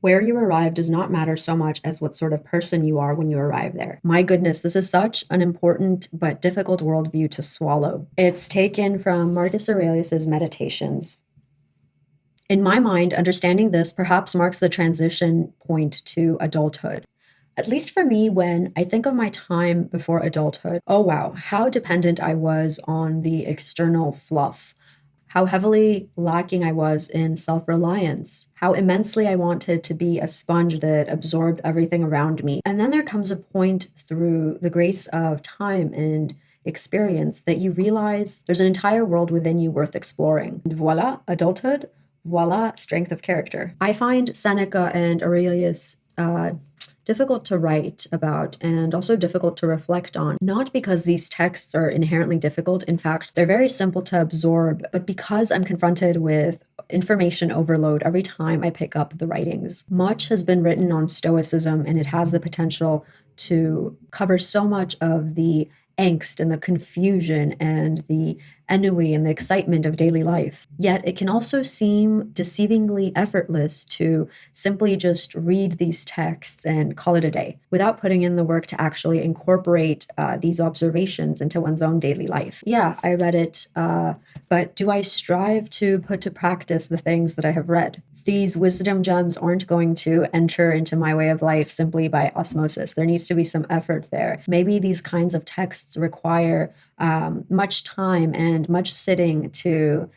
Where you arrive does not matter so much as what sort of person you are when you arrive there. My goodness, this is such an important but difficult worldview to swallow. It's taken from Marcus Aurelius's Meditations. In my mind, understanding this perhaps marks the transition point to adulthood. At least for me, when I think of my time before adulthood, oh wow, how dependent I was on the external fluff, how heavily lacking I was in self reliance, how immensely I wanted to be a sponge that absorbed everything around me. And then there comes a point through the grace of time and experience that you realize there's an entire world within you worth exploring. And voila, adulthood, voila, strength of character. I find Seneca and Aurelius difficult to write about and also difficult to reflect on, not because these texts are inherently difficult. In fact, they're very simple to absorb, but because I'm confronted with information overload every time I pick up the writings. Much has been written on Stoicism, and it has the potential to cover so much of the angst and the confusion and the ennui and the excitement of daily life. Yet it can also seem deceivingly effortless to simply just read these texts and call it a day without putting in the work to actually incorporate these observations into one's own daily life. Yeah, I read it, but do I strive to put to practice the things that I have read? These wisdom gems aren't going to enter into my way of life simply by osmosis. There needs to be some effort there. Maybe these kinds of texts require much time and much sitting to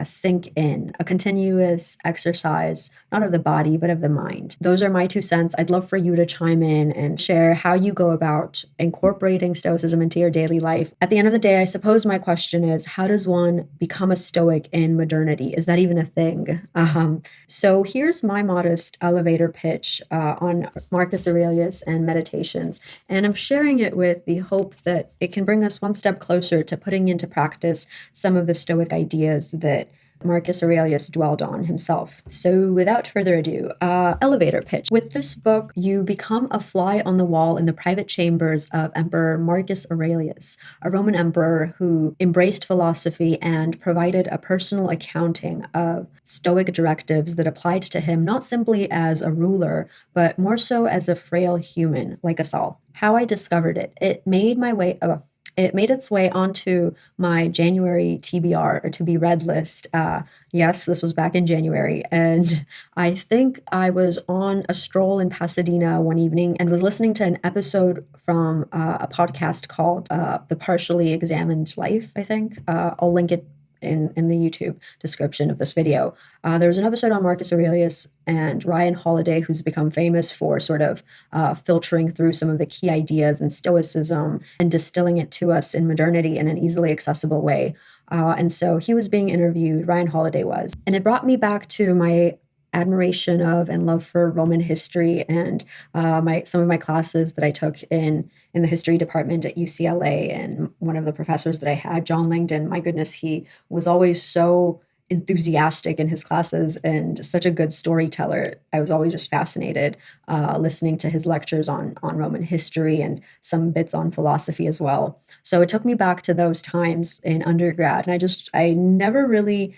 sink in, a continuous exercise, not of the body, but of the mind. Those are my 2 cents. I'd love for you to chime in and share how you go about incorporating Stoicism into your daily life. At the end of the day, I suppose my question is, how does one become a Stoic in modernity? Is that even a thing? So here's my modest elevator pitch on Marcus Aurelius and Meditations. And I'm sharing it with the hope that it can bring us one step closer to putting into practice some of the Stoic ideas that Marcus Aurelius dwelled on himself. So without further ado, elevator pitch. With this book, you become a fly on the wall in the private chambers of Emperor Marcus Aurelius, a Roman emperor who embraced philosophy and provided a personal accounting of Stoic directives that applied to him not simply as a ruler, but more so as a frail human like us all. How I discovered it. It made its way onto my January TBR or to be read list. Yes, this was back in January. And I think I was on a stroll in Pasadena one evening and was listening to an episode from a podcast called The Partially Examined Life, I think. I'll link it in the YouTube description of this video. There was an episode on Marcus Aurelius and Ryan Holiday, who's become famous for sort of filtering through some of the key ideas in Stoicism and distilling it to us in modernity in an easily accessible way. And so he was being interviewed, Ryan Holiday was, and it brought me back to my admiration of and love for Roman history and some of my classes that I took in the history department at UCLA. And one of the professors that I had, John Langdon, my goodness, he was always so enthusiastic in his classes and such a good storyteller. I was always just fascinated listening to his lectures on Roman history and some bits on philosophy as well. So it took me back to those times in undergrad. And I never really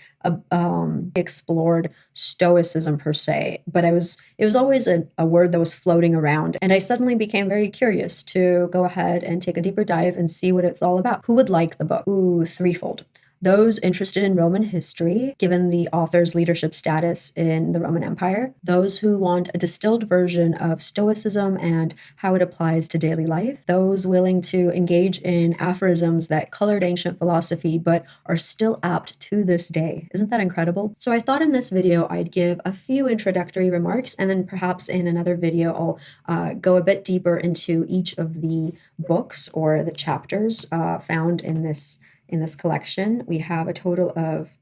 explored Stoicism per se, but it was always a word that was floating around. And I suddenly became very curious to go ahead and take a deeper dive and see what it's all about. Who would like the book? Ooh, threefold. Those interested in Roman history, given the author's leadership status in the Roman Empire, those who want a distilled version of Stoicism and how it applies to daily life, those willing to engage in aphorisms that colored ancient philosophy but are still apt to this day. Isn't that incredible? So I thought in this video I'd give a few introductory remarks, and then perhaps in another video I'll go a bit deeper into each of the books or the chapters found in this collection. We have a total of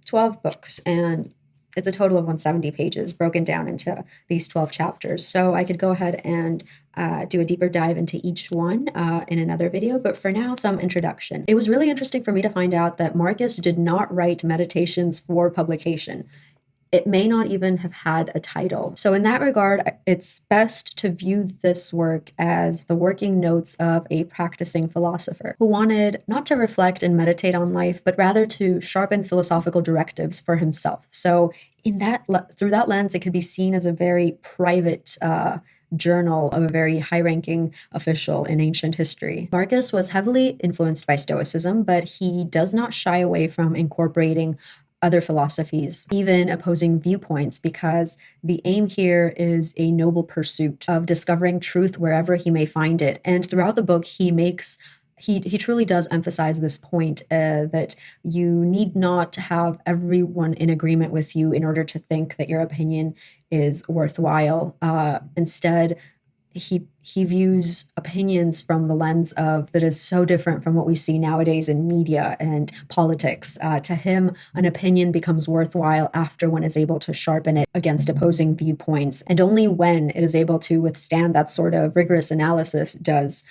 12 books, and it's a total of 170 pages broken down into these 12 chapters. So I could go ahead and do a deeper dive into each one in another video, but for now, some introduction. It was really interesting for me to find out that Marcus did not write Meditations for publication. it may not even have had a title. So, in that regard, it's best to view this work as the working notes of a practicing philosopher who wanted not to reflect and meditate on life, but rather to sharpen philosophical directives for himself. So, through that lens, it could be seen as a very private journal of a very high ranking official in ancient history. Marcus was heavily influenced by Stoicism, but he does not shy away from incorporating other philosophies, even opposing viewpoints, because the aim here is a noble pursuit of discovering truth wherever he may find it. And throughout the book, he truly does emphasize this point that you need not have everyone in agreement with you in order to think that your opinion is worthwhile. Instead, he views opinions from the lens of that is so different from what we see nowadays in media and politics. To him, an opinion becomes worthwhile after one is able to sharpen it against opposing viewpoints, and only when it is able to withstand that sort of rigorous analysis does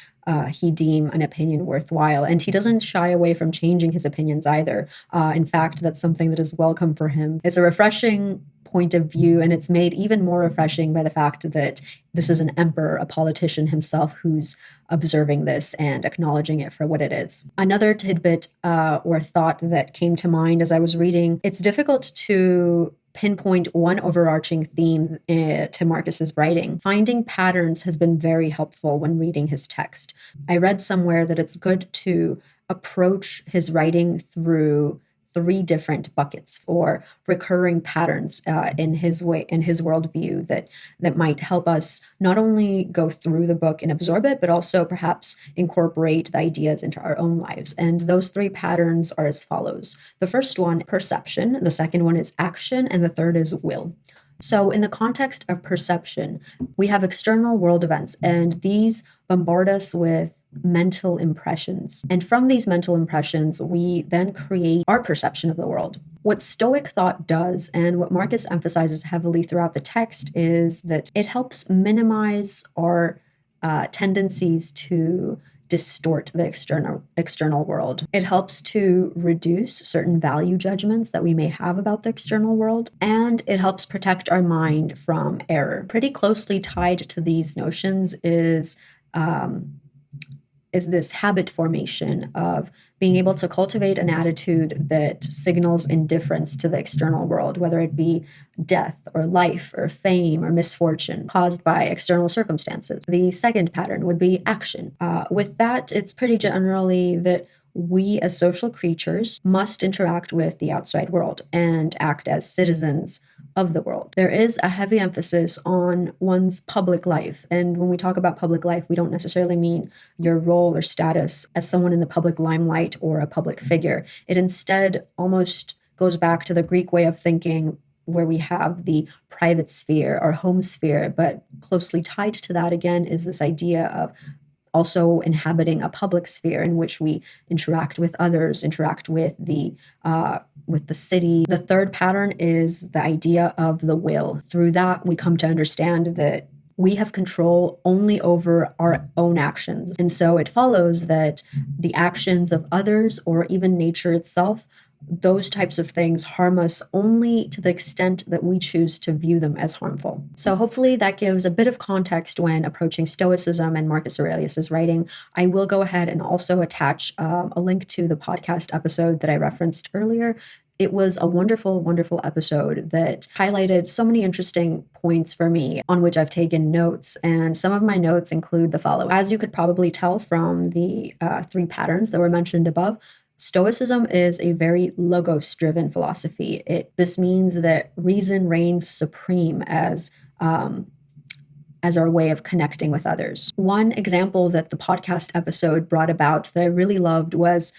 he deem an opinion worthwhile. And he doesn't shy away from changing his opinions either. In fact, that's something that is welcome for him. It's a refreshing point of view, and it's made even more refreshing by the fact that this is an emperor, a politician himself, who's observing this and acknowledging it for what it is. Another tidbit or thought that came to mind as I was reading, it's difficult to pinpoint one overarching theme to Marcus's writing. Finding patterns has been very helpful when reading his text. I read somewhere that it's good to approach his writing through three different buckets or recurring patterns in his worldview that might help us not only go through the book and absorb it, but also perhaps incorporate the ideas into our own lives. And those three patterns are as follows. The first one, perception. The second one is action. And the third is will. So in the context of perception, we have external world events, and these bombard us with mental impressions. And from these mental impressions, we then create our perception of the world. What Stoic thought does, and what Marcus emphasizes heavily throughout the text, is that it helps minimize our tendencies to distort the external world. It helps to reduce certain value judgments that we may have about the external world, and it helps protect our mind from error. Pretty closely tied to these notions is this habit formation of being able to cultivate an attitude that signals indifference to the external world, whether it be death or life or fame or misfortune caused by external circumstances. The second pattern would be action. With that, it's pretty generally that we as social creatures must interact with the outside world and act as citizens of the world. There is a heavy emphasis on one's public life. And when we talk about public life, we don't necessarily mean your role or status as someone in the public limelight or a public figure. It instead almost goes back to the Greek way of thinking, where we have the private sphere or home sphere, but closely tied to that again is this idea of also inhabiting a public sphere in which we interact with others, interact with the city. The third pattern is the idea of the will. Through that, we come to understand that we have control only over our own actions. And so it follows that the actions of others or even nature itself, those types of things harm us only to the extent that we choose to view them as harmful. So hopefully that gives a bit of context when approaching Stoicism and Marcus Aurelius's writing. I will go ahead and also attach a link to the podcast episode that I referenced earlier. It was a wonderful, wonderful episode that highlighted so many interesting points for me on which I've taken notes. And some of my notes include the following. As you could probably tell from the three patterns that were mentioned above, Stoicism is a very logos-driven philosophy. This means that reason reigns supreme as our way of connecting with others. One example that the podcast episode brought about that I really loved was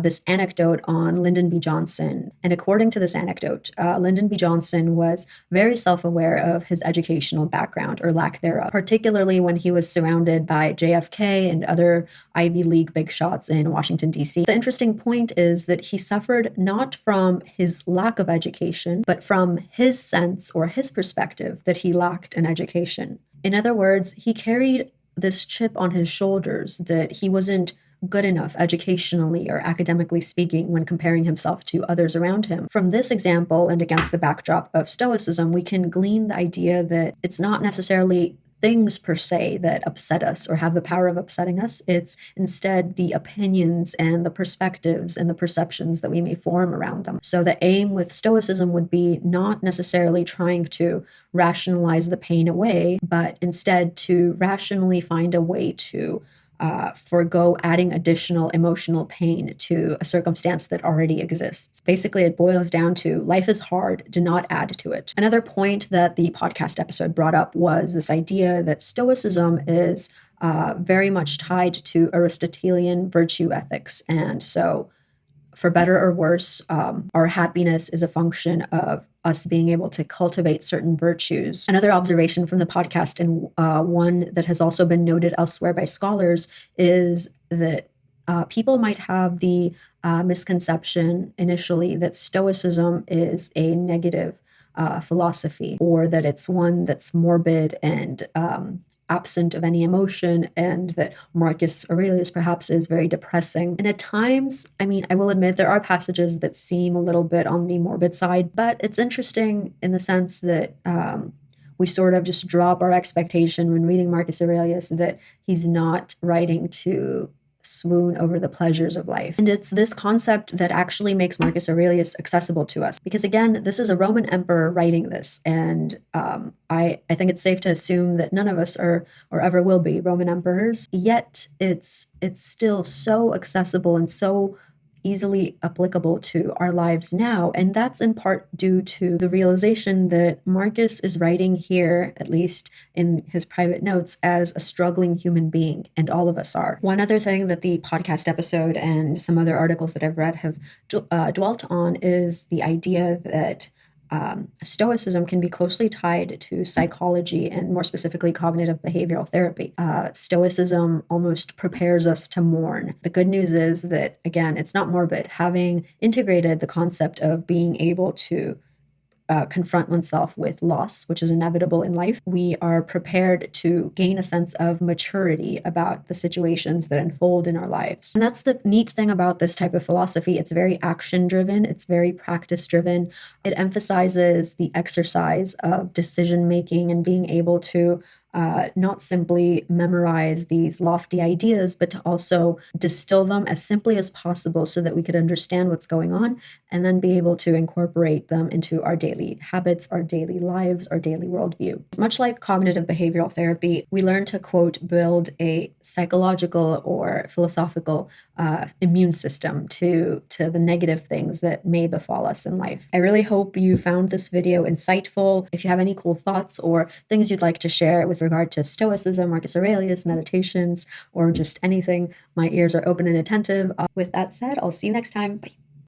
this anecdote on Lyndon B. Johnson. And according to this anecdote, Lyndon B. Johnson was very self-aware of his educational background or lack thereof, particularly when he was surrounded by JFK and other Ivy League big shots in Washington, D.C. The interesting point is that he suffered not from his lack of education, but from his sense or his perspective that he lacked an education. In other words, he carried this chip on his shoulders that he wasn't good enough educationally or academically speaking when comparing himself to others around him. From this example and against the backdrop of Stoicism, we can glean the idea that it's not necessarily things per se that upset us or have the power of upsetting us. It's instead the opinions and the perspectives and the perceptions that we may form around them. So the aim with Stoicism would be not necessarily trying to rationalize the pain away, but instead to rationally find a way to forego adding additional emotional pain to a circumstance that already exists. Basically, it boils down to life is hard, do not add to it. Another point that the podcast episode brought up was this idea that Stoicism is very much tied to Aristotelian virtue ethics. And so, for better or worse, our happiness is a function of us being able to cultivate certain virtues. Another observation from the podcast, and one that has also been noted elsewhere by scholars, is that people might have the misconception initially that Stoicism is a negative philosophy, or that it's one that's morbid and absent of any emotion, and that Marcus Aurelius perhaps is very depressing. And at times, I mean, I will admit there are passages that seem a little bit on the morbid side, but it's interesting in the sense that we sort of just drop our expectation when reading Marcus Aurelius that he's not writing to swoon over the pleasures of life. And it's this concept that actually makes Marcus Aurelius accessible to us. Because again, this is a Roman emperor writing this. And I think it's safe to assume that none of us are or ever will be Roman emperors. Yet it's still so accessible and so easily applicable to our lives now. And that's in part due to the realization that Marcus is writing here, at least in his private notes, as a struggling human being, and all of us are. One other thing that the podcast episode and some other articles that I've read have dwelt on is the idea that Stoicism can be closely tied to psychology and more specifically cognitive behavioral therapy. Stoicism almost prepares us to mourn. The good news is that, again, it's not morbid. Having integrated the concept of being able to confront oneself with loss, which is inevitable in life, we are prepared to gain a sense of maturity about the situations that unfold in our lives. And that's the neat thing about this type of philosophy. It's very action-driven. It's very practice-driven. It emphasizes the exercise of decision-making and being able to not simply memorize these lofty ideas, but to also distill them as simply as possible so that we could understand what's going on and then be able to incorporate them into our daily habits, our daily lives, our daily worldview. Much like cognitive behavioral therapy, we learn to, quote, build a psychological or philosophical immune system to the negative things that may befall us in life. I really hope you found this video insightful. If you have any cool thoughts or things you'd like to share with regard to Stoicism, Marcus Aurelius, meditations, or just anything, my ears are open and attentive. With that said, I'll see you next time. Bye.